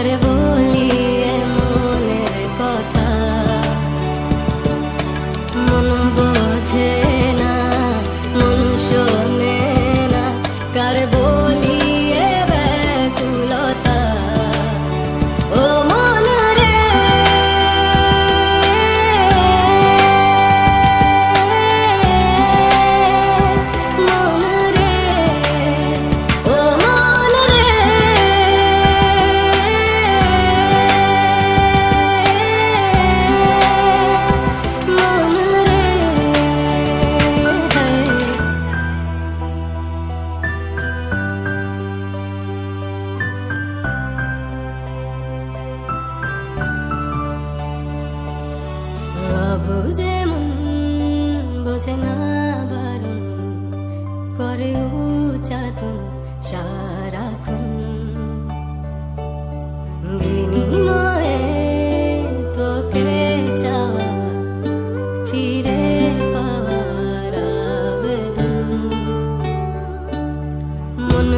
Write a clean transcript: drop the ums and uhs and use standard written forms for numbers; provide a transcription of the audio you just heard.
কারে বলি এ মনের কথা, মন বোঝে না মন শোনে না, কারে বলি এ ব্যাকুলতা। ও মন রে মন রে, ও মন রে মন রে। বুঝে মন বোঝে না বারণ করে উচাতন সারাক্ষণ, বিনিময়ে তোকে চাওয়া ফিরে পাওয়ার আবেদন। মন